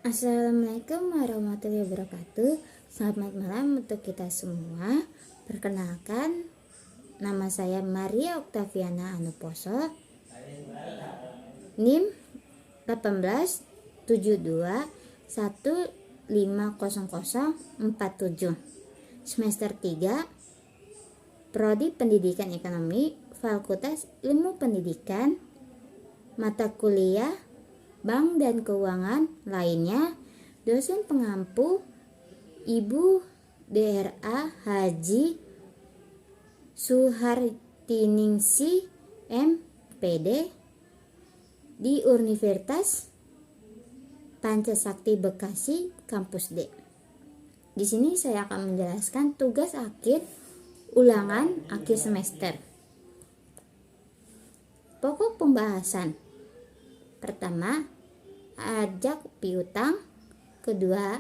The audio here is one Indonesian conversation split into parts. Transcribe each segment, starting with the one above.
Assalamualaikum warahmatullahi wabarakatuh. Selamat malam untuk kita semua. Perkenalkan, nama saya Maria Oktaviana Anuposo, NIM 1872150047, semester 3, Prodi Pendidikan Ekonomi, Fakultas Ilmu Pendidikan, mata kuliah Bank dan Keuangan lainnya. Dosen pengampu Ibu DRA Haji Suhartiningsih MPD di Universitas Pancasakti Bekasi Kampus D. Di sini saya akan menjelaskan tugas akhir ulangan akhir semester. Pokok pembahasan: pertama, ajak piutang. Kedua,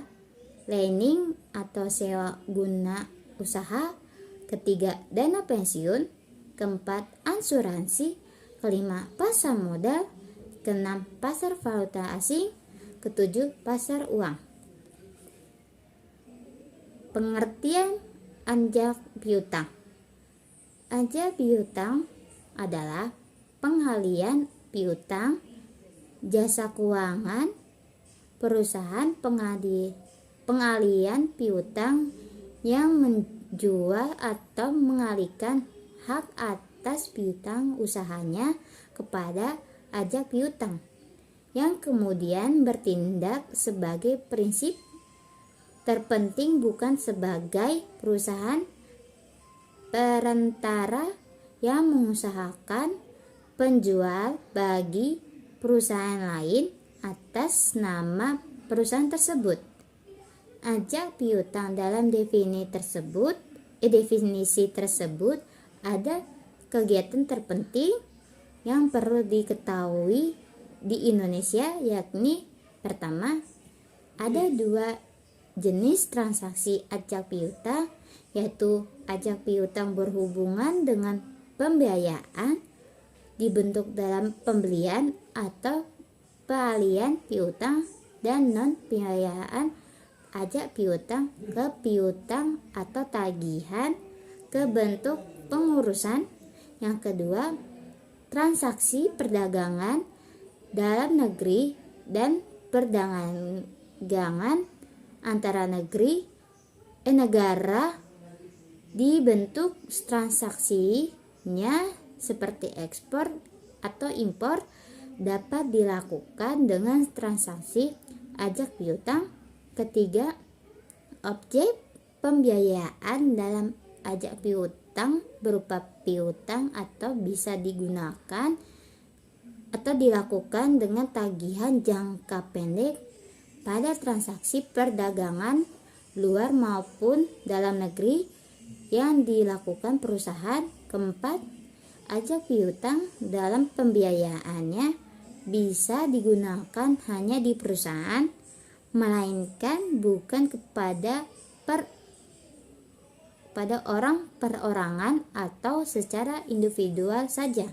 leasing atau sewa guna usaha. Ketiga, dana pensiun. Keempat, asuransi. Kelima, pasar modal. Keenam, pasar valuta asing. Ketujuh, pasar uang. Pengertian ajak piutang. Ajak piutang adalah pengalian piutang jasa keuangan perusahaan, pengalian piutang yang menjual atau mengalihkan hak atas piutang usahanya kepada ajak piutang, yang kemudian bertindak sebagai prinsip terpenting bukan sebagai perusahaan perantara yang mengusahakan penjual bagi perusahaan lain atas nama perusahaan tersebut. Ajak piutang dalam definisi tersebut ada kegiatan terpenting yang perlu diketahui di Indonesia, yakni pertama, ada dua jenis transaksi ajak piutang, yaitu ajak piutang berhubungan dengan pembiayaan dibentuk dalam pembelian atau pengalian piutang, dan non pembiayaan ajak piutang ke piutang atau tagihan ke bentuk pengurusan. Yang kedua, transaksi perdagangan dalam negeri dan perdagangan antara negara dibentuk transaksinya seperti ekspor atau impor dapat dilakukan dengan transaksi ajak piutang. Ketiga, objek pembiayaan dalam ajak piutang berupa piutang atau bisa digunakan atau dilakukan dengan tagihan jangka pendek pada transaksi perdagangan luar maupun dalam negeri yang dilakukan perusahaan. Keempat, ajak piutang dalam pembiayaannya bisa digunakan hanya di perusahaan, melainkan bukan kepada orang perorangan atau secara individual saja.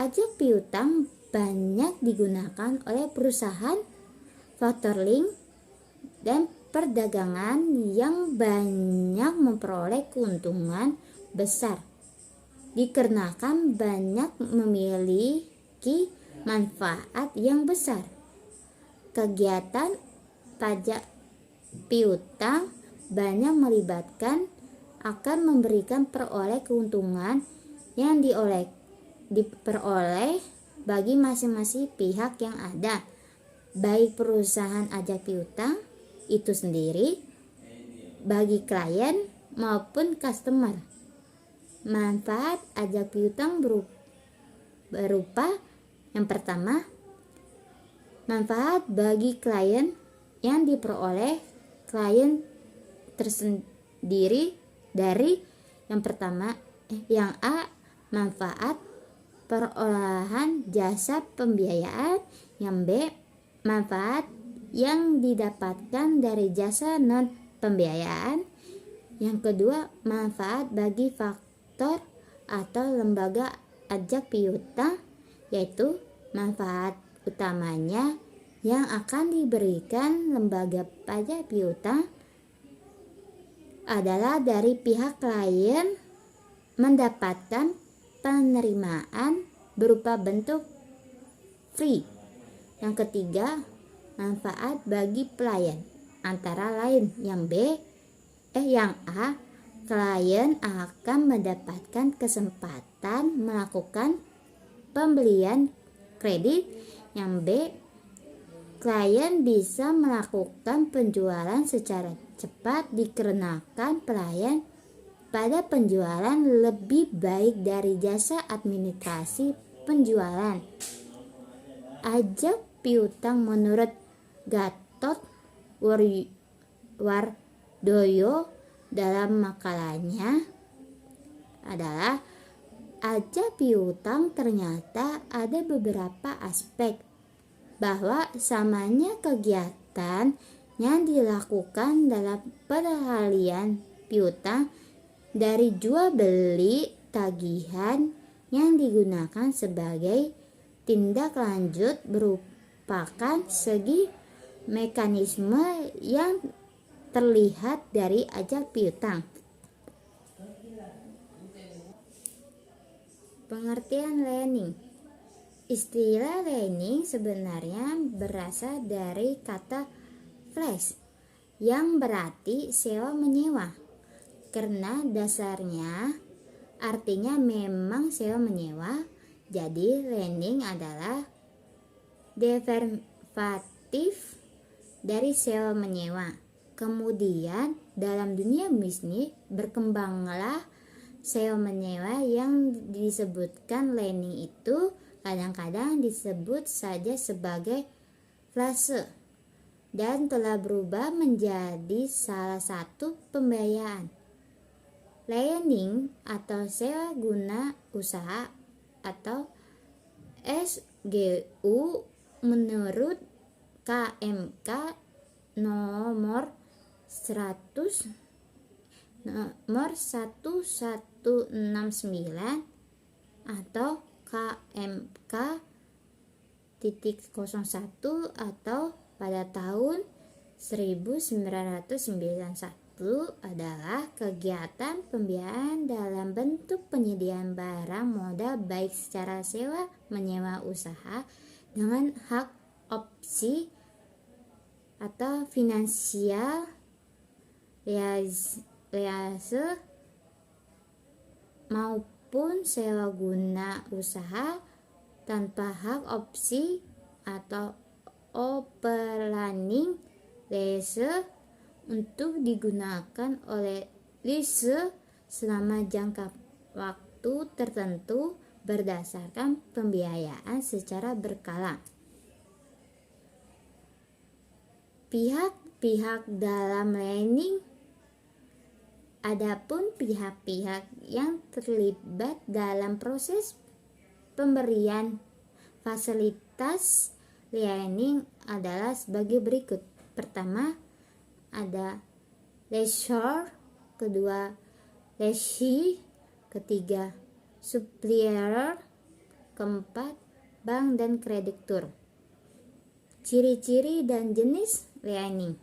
Ajak piutang banyak digunakan oleh perusahaan factoring dan perdagangan yang banyak memperoleh keuntungan besar dikarenakan banyak memiliki manfaat yang besar. Kegiatan pajak piutang banyak melibatkan akan memberikan peroleh keuntungan yang diperoleh bagi masing-masing pihak yang ada, baik perusahaan ajak piutang itu sendiri, bagi klien maupun customer. Manfaat ajak piutang berupa yang pertama, manfaat bagi klien yang diperoleh klien tersendiri dari yang pertama, yang A, manfaat perolahan jasa pembiayaan. Yang B, manfaat yang didapatkan dari jasa non pembiayaan. Yang kedua, manfaat bagi faktor atau lembaga ajak piutang, yaitu manfaat utamanya yang akan diberikan lembaga pajak piutang adalah dari pihak klien mendapatkan penerimaan berupa bentuk free. Yang ketiga, manfaat bagi pelayan antara lain yang A, klien akan mendapatkan kesempatan melakukan pembelian kredit. Yang B, klien bisa melakukan penjualan secara cepat dikarenakan pelayan pada penjualan lebih baik dari jasa administrasi penjualan. Pajak piutang menurut Gatot Wardoyo dalam makalahnya adalah pajak piutang ternyata ada beberapa aspek bahwa samanya kegiatan yang dilakukan dalam peralihan piutang dari jual beli tagihan yang digunakan sebagai tindak lanjut merupakan segi mekanisme yang terlihat dari pajak piutang. Pengertian lending. Istilah lending sebenarnya berasal dari kata flash yang berarti sewa menyewa. Karena dasarnya artinya memang sewa menyewa, jadi lending adalah derivatif dari sewa menyewa. Kemudian dalam dunia bisnis berkembanglah sewa menyewa yang disebutkan lending itu kadang-kadang disebut saja sebagai flase dan telah berubah menjadi salah satu pembiayaan. Lending atau sewa guna usaha atau SGU menurut KMK nomor 1169 atau KMK 01 atau pada tahun 1991 adalah kegiatan pembiayaan dalam bentuk penyediaan barang modal baik secara sewa menyewa usaha dengan hak opsi atau finansial lease maupun sewa guna usaha tanpa hak opsi atau operating lease untuk digunakan oleh lease selama jangka waktu tertentu berdasarkan pembiayaan secara berkala. Pihak-pihak dalam lending. Adapun pihak-pihak yang terlibat dalam proses pemberian fasilitas lending adalah sebagai berikut. Pertama, ada lessor, kedua lessee, ketiga supplier, keempat bank dan kreditur. Ciri-ciri dan jenis lending.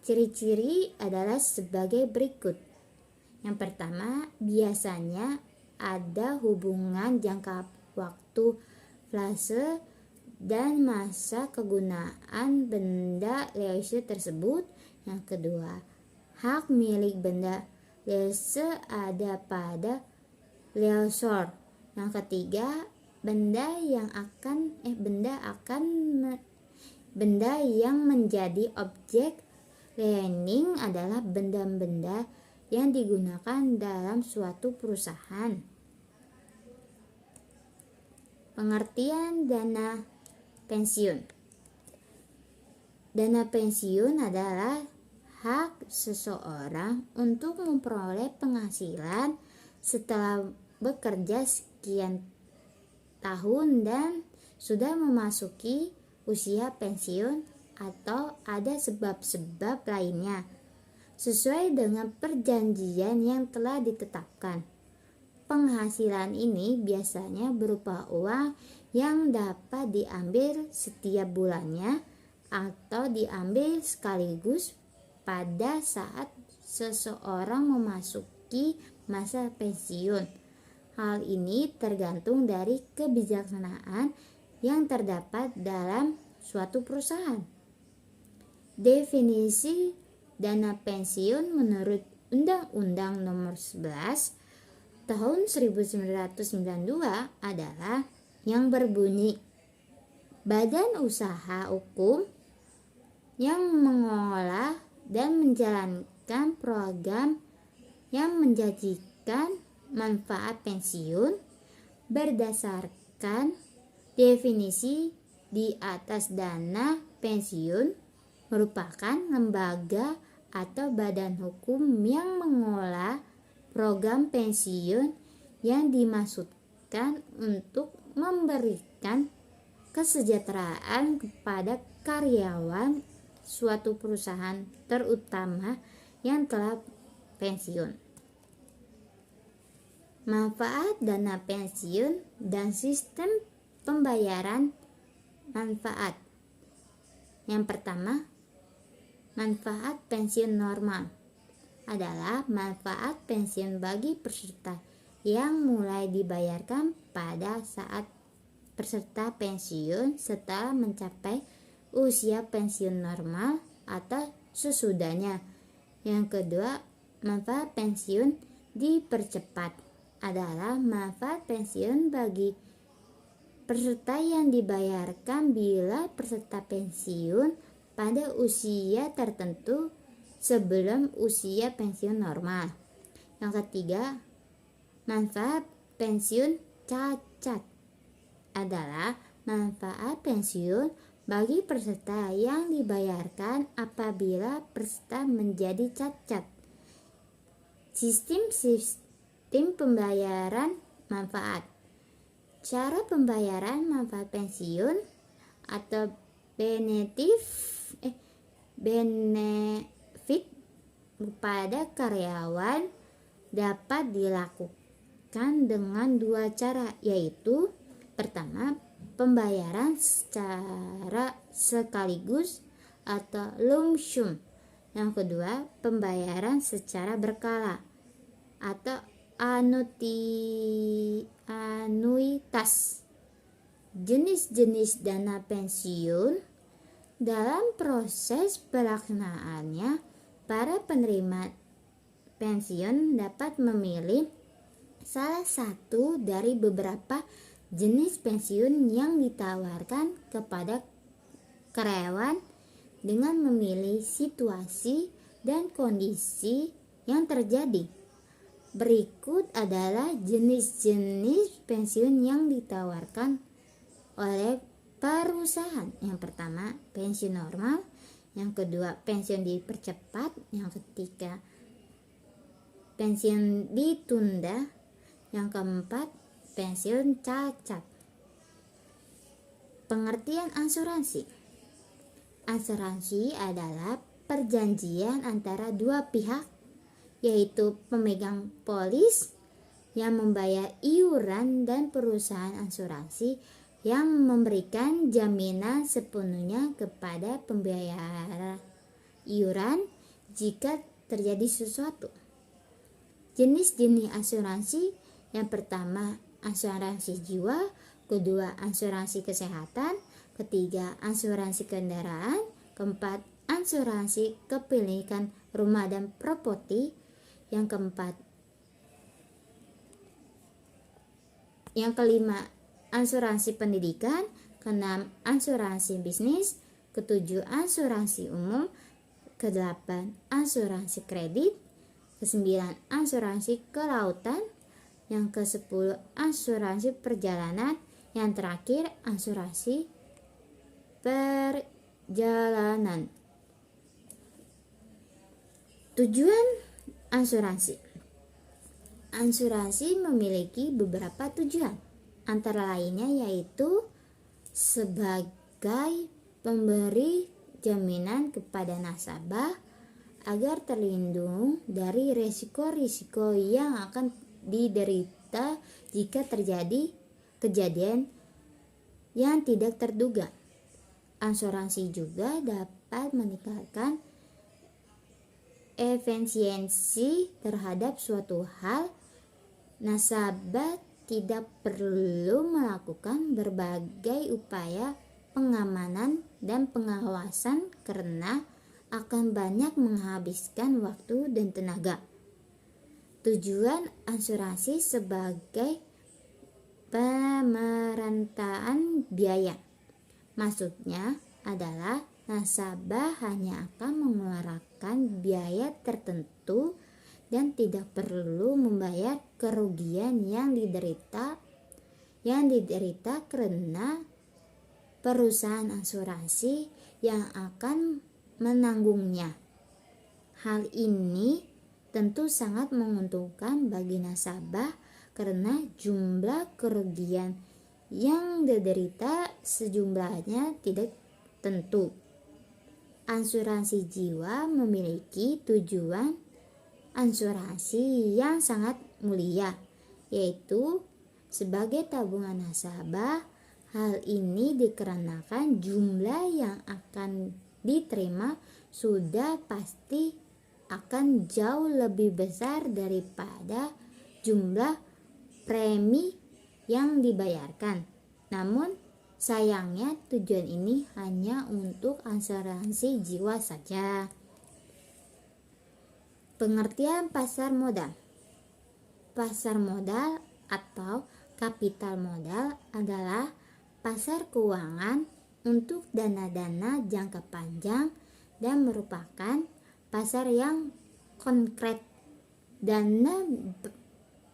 Ciri-ciri adalah sebagai berikut. Yang pertama, biasanya ada hubungan jangka waktu flase dan masa kegunaan benda lease tersebut. Yang kedua, hak milik benda lease ada pada lessor. Yang ketiga, benda yang menjadi objek lending adalah benda-benda yang digunakan dalam suatu perusahaan. Pengertian dana pensiun. Dana pensiun adalah hak seseorang untuk memperoleh penghasilan setelah bekerja sekian tahun dan sudah memasuki usia pensiun atau ada sebab-sebab lainnya sesuai dengan perjanjian yang telah ditetapkan. Penghasilan ini biasanya berupa uang yang dapat diambil setiap bulannya atau diambil sekaligus pada saat seseorang memasuki masa pensiun. Hal ini tergantung dari kebijaksanaan yang terdapat dalam suatu perusahaan. Definisi dana pensiun menurut Undang-Undang Nomor 11 Tahun 1992 adalah yang berbunyi, badan usaha hukum yang mengelola dan menjalankan program yang menjanjikan manfaat pensiun berdasarkan definisi di atas. Dana pensiun merupakan lembaga atau badan hukum yang mengelola program pensiun yang dimaksudkan untuk memberikan kesejahteraan kepada karyawan suatu perusahaan, terutama yang telah pensiun. Manfaat dana pensiun dan sistem pembayaran manfaat. Yang pertama, manfaat pensiun normal adalah manfaat pensiun bagi peserta yang mulai dibayarkan pada saat peserta pensiun setelah mencapai usia pensiun normal atau sesudahnya. Yang kedua, manfaat pensiun dipercepat adalah manfaat pensiun bagi peserta yang dibayarkan bila peserta pensiun pada usia tertentu sebelum usia pensiun normal. Yang ketiga, manfaat pensiun cacat adalah manfaat pensiun bagi peserta yang dibayarkan apabila peserta menjadi cacat. Sistem pembayaran manfaat. Cara pembayaran manfaat pensiun atau benefit kepada karyawan dapat dilakukan dengan dua cara, yaitu pertama, pembayaran secara sekaligus atau lump sum. Yang kedua, pembayaran secara berkala atau anuitas. Jenis-jenis dana pensiun. Dalam proses pelaksanaannya, para penerima pensiun dapat memilih salah satu dari beberapa jenis pensiun yang ditawarkan kepada karyawan dengan memilih situasi dan kondisi yang terjadi. Berikut adalah jenis-jenis pensiun yang ditawarkan oleh perusahaan. Yang pertama, pensiun normal. Yang kedua, pensiun dipercepat. Yang ketiga, pensiun ditunda. Yang keempat, pensiun cacat. Pengertian asuransi. Asuransi adalah perjanjian antara dua pihak, yaitu pemegang polis yang membayar iuran dan perusahaan asuransi yang memberikan jaminan sepenuhnya kepada pembayar iuran jika terjadi sesuatu. Jenis-jenis asuransi. Yang pertama, asuransi jiwa. Kedua, asuransi kesehatan. Ketiga, asuransi kendaraan. Keempat, asuransi kepemilikan rumah dan properti. Yang kelima, asuransi pendidikan. Keenam, asuransi bisnis. Ketujuh, asuransi umum. Kedelapan, asuransi kredit. Kesembilan, asuransi kelautan. Yang ke-10, asuransi perjalanan. Yang terakhir, asuransi perjalanan. Tujuan asuransi. Asuransi memiliki beberapa tujuan, antara lainnya yaitu sebagai pemberi jaminan kepada nasabah agar terlindung dari risiko-risiko yang akan diderita serta jika terjadi kejadian yang tidak terduga. Asuransi juga dapat meningkatkan efisiensi terhadap suatu hal. Nasabah tidak perlu melakukan berbagai upaya pengamanan dan pengawasan karena akan banyak menghabiskan waktu dan tenaga. Tujuan asuransi sebagai pemerataan biaya. Maksudnya adalah nasabah hanya akan mengeluarkan biaya tertentu dan tidak perlu membayar kerugian yang diderita karena perusahaan asuransi yang akan menanggungnya. Hal ini tentu sangat menguntungkan bagi nasabah karena jumlah kerugian yang diderita sejumlahnya tidak tentu. Asuransi jiwa memiliki tujuan asuransi yang sangat mulia, yaitu sebagai tabungan nasabah. Hal ini dikarenakan jumlah yang akan diterima sudah pasti akan jauh lebih besar daripada jumlah premi yang dibayarkan. Namun sayangnya tujuan ini hanya untuk asuransi jiwa saja. Pengertian pasar modal. Pasar modal atau kapital modal adalah pasar keuangan untuk dana-dana jangka panjang dan merupakan pasar yang konkret. Dana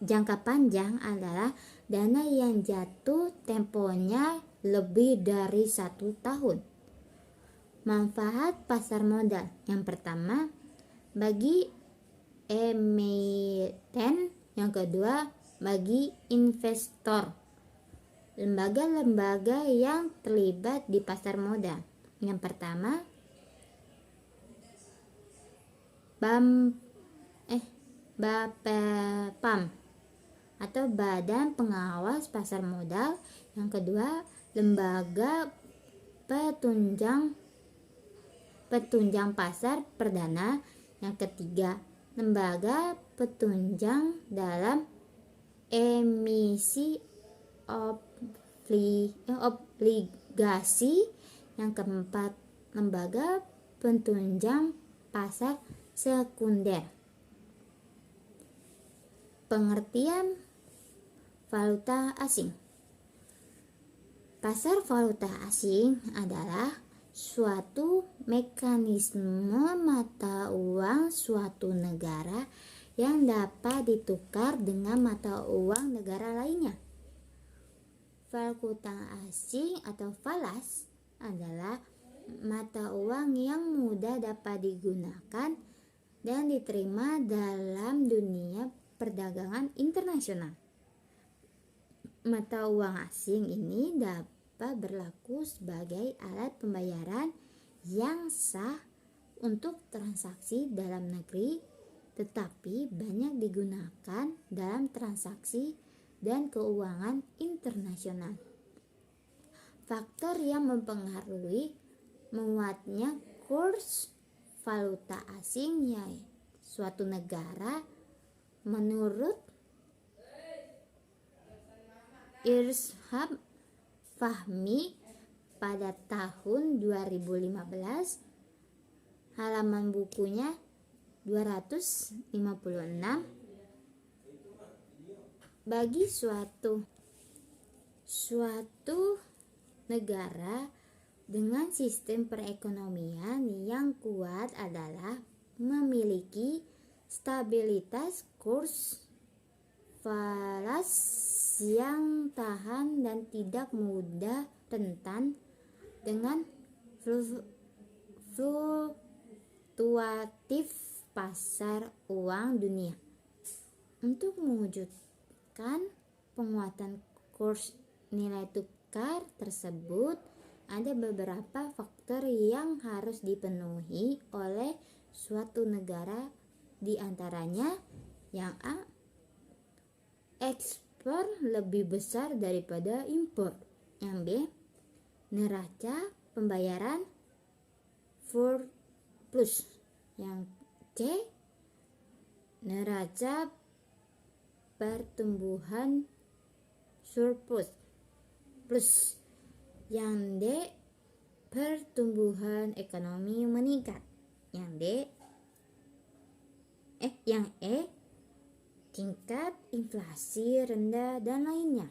jangka panjang adalah dana yang jatuh temponya lebih dari 1 tahun. Manfaat pasar modal. Yang pertama, bagi emiten, yang kedua bagi investor. Lembaga-lembaga yang terlibat di pasar modal. Yang pertama, BAPEPAM atau Badan Pengawas Pasar Modal. Yang kedua, lembaga petunjang pasar perdana. Yang ketiga, lembaga petunjang dalam emisi obligasi. Yang keempat, lembaga petunjang pasar sekunder. Pengertian valuta asing. Pasar valuta asing adalah suatu mekanisme mata uang suatu negara yang dapat ditukar dengan mata uang negara lainnya. Valuta asing atau falas adalah mata uang yang mudah dapat digunakan dan diterima dalam dunia perdagangan internasional. Mata uang asing ini dapat berlaku sebagai alat pembayaran yang sah untuk transaksi dalam negeri, tetapi banyak digunakan dalam transaksi dan keuangan internasional. Faktor yang mempengaruhi menguatnya kurs valuta asing yaitu suatu negara. Menurut Irshad Fahmi pada tahun 2015, halaman bukunya 256, bagi suatu negara dengan sistem perekonomian yang kuat adalah memiliki stabilitas kurs falas yang tahan dan tidak mudah rentan dengan fluktuatif pasar uang dunia. Untuk mewujudkan penguatan kurs nilai tukar tersebut, ada beberapa faktor yang harus dipenuhi oleh suatu negara, di antaranya yang A, ekspor lebih besar daripada impor. Yang B, neraca pembayaran surplus. Yang C, neraca pertumbuhan surplus. Yang D, pertumbuhan ekonomi meningkat. Yang E, tingkat inflasi rendah dan lainnya.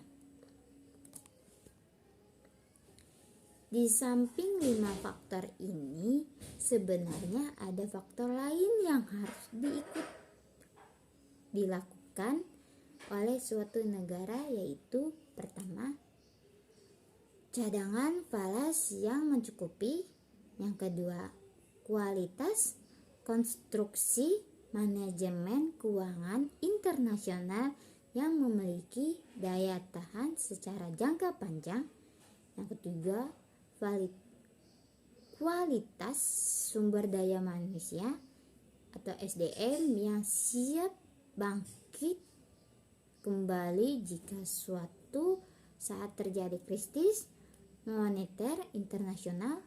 Di samping 5 faktor ini, sebenarnya ada faktor lain yang harus dilakukan oleh suatu negara, yaitu pertama, cadangan falas yang mencukupi. Yang kedua, kualitas konstruksi manajemen keuangan internasional yang memiliki daya tahan secara jangka panjang. Yang ketiga, kualitas sumber daya manusia atau SDM yang siap bangkit kembali jika suatu saat terjadi krisis moneter internasional,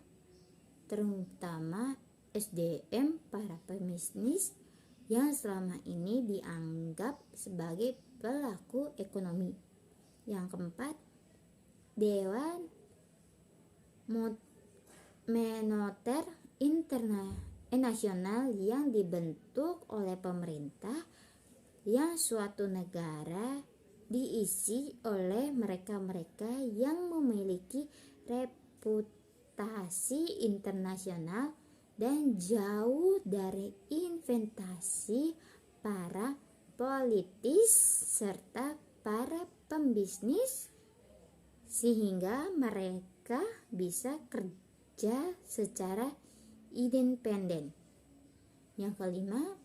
terutama SDM para pebisnis yang selama ini dianggap sebagai pelaku ekonomi. Yang keempat, Dewan Moneter Internasional yang dibentuk oleh pemerintah yang suatu negara diisi oleh mereka-mereka yang memiliki reputasi internasional dan jauh dari investasi para politis serta para pembisnis, sehingga mereka bisa kerja secara independen. Yang kelima,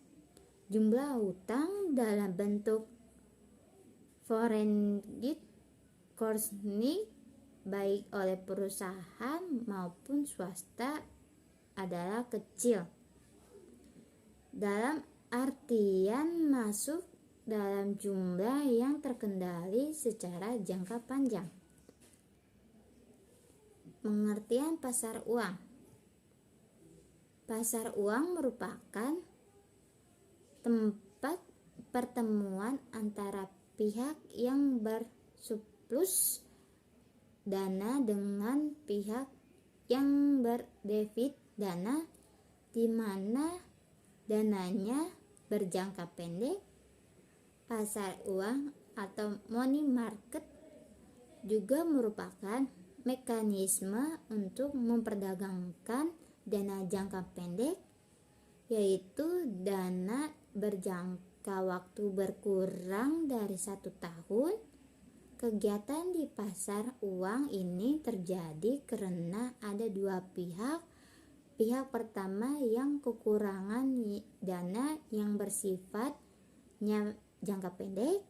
jumlah utang dalam bentuk foreign currency baik oleh perusahaan maupun swasta adalah kecil, dalam artian masuk dalam jumlah yang terkendali secara jangka panjang. Pengertian pasar uang. Pasar uang merupakan tempat pertemuan antara pihak yang bersurplus dana dengan pihak yang berdefit dana, di mana dananya berjangka pendek. Pasar uang atau money market juga merupakan mekanisme untuk memperdagangkan dana jangka pendek, yaitu dana berjangka waktu berkurang dari 1 tahun. Kegiatan di pasar uang ini terjadi karena ada 2 pihak. Pihak pertama yang kekurangan dana yang bersifatnya jangka pendek.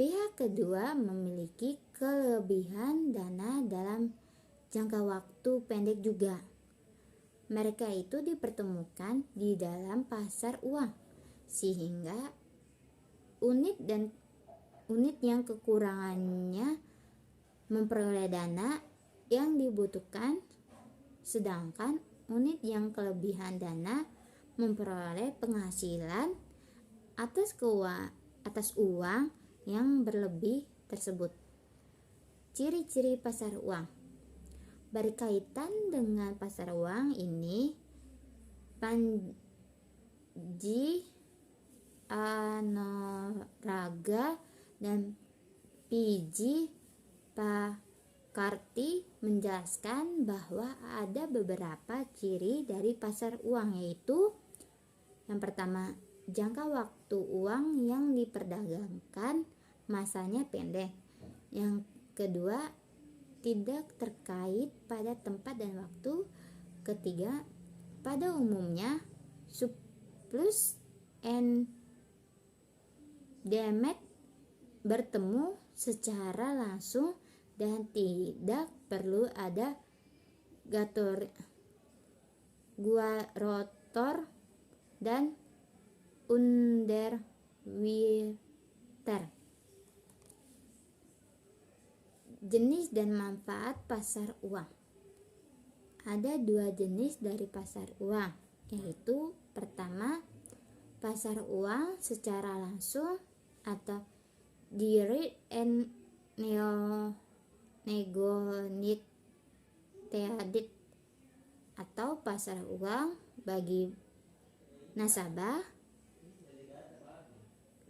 Pihak kedua memiliki kelebihan dana dalam jangka waktu pendek juga. Mereka itu dipertemukan di dalam pasar uang, sehingga unit yang kekurangannya memperoleh dana yang dibutuhkan, sedangkan unit yang kelebihan dana memperoleh penghasilan atas uang yang berlebih tersebut. Ciri-ciri pasar uang. Berkaitan dengan pasar uang ini, Panji Anoraga dan P.J. Pakarti menjelaskan bahwa ada beberapa ciri dari pasar uang, yaitu yang pertama, jangka waktu uang yang diperdagangkan masanya pendek. Yang kedua, tidak terkait pada tempat dan waktu. Ketiga, pada umumnya surplus and demand bertemu secara langsung dan tidak perlu ada guarantor dan underwriter. Jenis dan manfaat pasar uang. Ada dua jenis dari pasar uang, yaitu pertama, pasar uang secara langsung atau direct and negotiated, atau pasar uang bagi nasabah,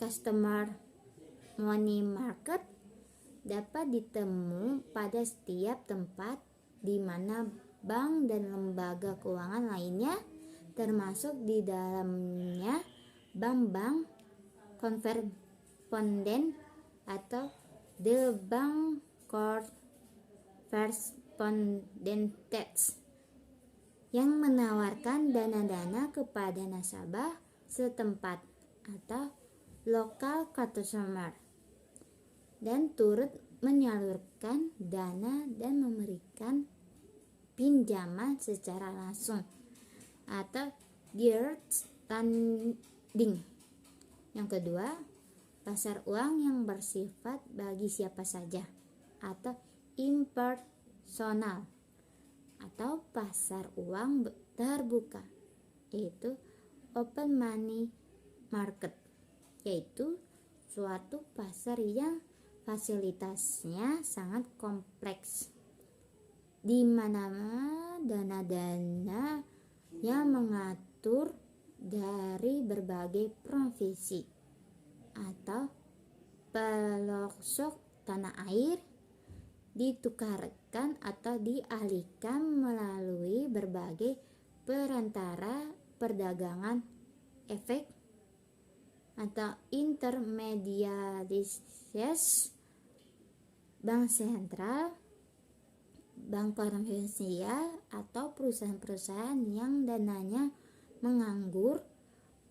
customer money market, dapat ditemu pada setiap tempat di mana bank dan lembaga keuangan lainnya, termasuk di dalamnya bank-bank koresponden atau the bank correspondents, yang menawarkan dana-dana kepada nasabah setempat atau local customer, dan turut menyalurkan dana dan memberikan pinjaman secara langsung atau direct lending. Yang kedua, pasar uang yang bersifat bagi siapa saja atau impersonal, atau pasar uang terbuka, yaitu open money market, yaitu suatu pasar yang fasilitasnya sangat kompleks, di mana dana-dana yang mengatur dari berbagai provinsi atau pelosok tanah air ditukarkan atau dialihkan melalui berbagai perantara perdagangan efek atau intermediaries, bank sentral, bank konvensional, atau perusahaan-perusahaan yang dananya menganggur,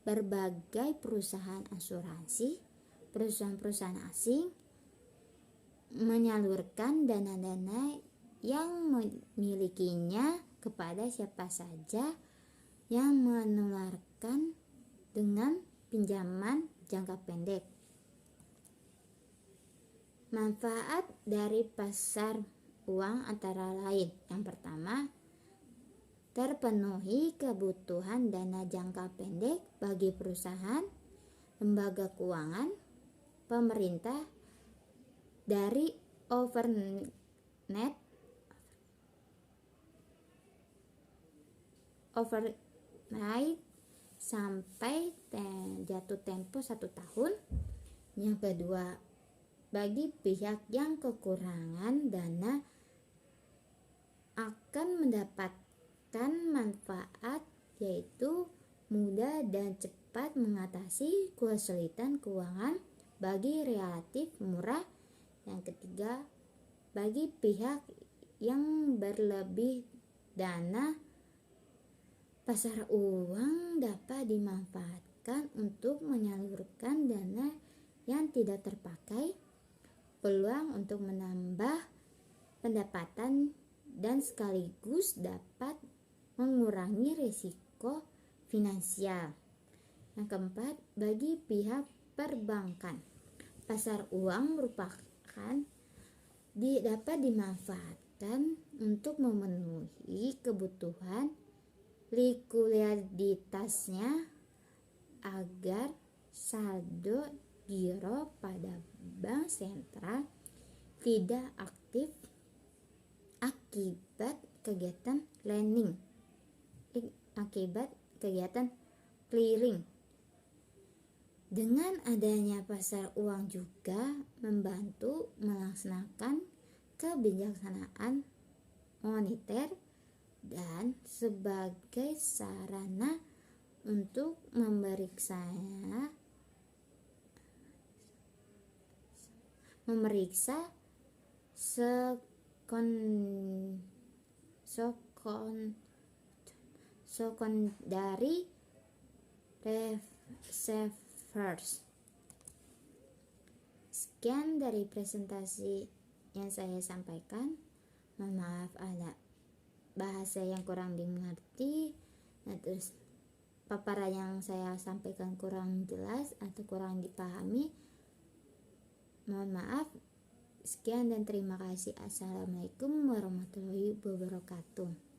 berbagai perusahaan asuransi, perusahaan-perusahaan asing menyalurkan dana-dana yang memilikinya kepada siapa saja yang menularkan dengan pinjaman jangka pendek. Manfaat dari pasar uang antara lain: yang pertama, terpenuhi kebutuhan dana jangka pendek bagi perusahaan, lembaga keuangan, pemerintah dari overnight sampai jatuh tempo 1 tahun. Yang kedua, bagi pihak yang kekurangan dana akan mendapatkan manfaat, yaitu mudah dan cepat mengatasi kesulitan keuangan bagi relatif murah. Yang ketiga, bagi pihak yang berlebih dana, pasar uang dapat dimanfaatkan untuk menyalurkan dana yang tidak terpakai, peluang untuk menambah pendapatan, dan sekaligus dapat mengurangi risiko finansial. Yang keempat, bagi pihak perbankan, pasar uang dapat dimanfaatkan untuk memenuhi kebutuhan likuiditasnya agar saldo giro pada bank sentral tidak aktif akibat kegiatan clearing. Dengan adanya pasar uang juga membantu melaksanakan kebijaksanaan moneter dan sebagai sarana untuk memeriksa secondary reserves. Sekian dari presentasi yang saya sampaikan. Mohon maaf ada bahasa yang kurang dimengerti, terus paparan yang saya sampaikan kurang jelas atau kurang dipahami. Mohon maaf. Sekian dan terima kasih. Assalamualaikum warahmatullahi wabarakatuh.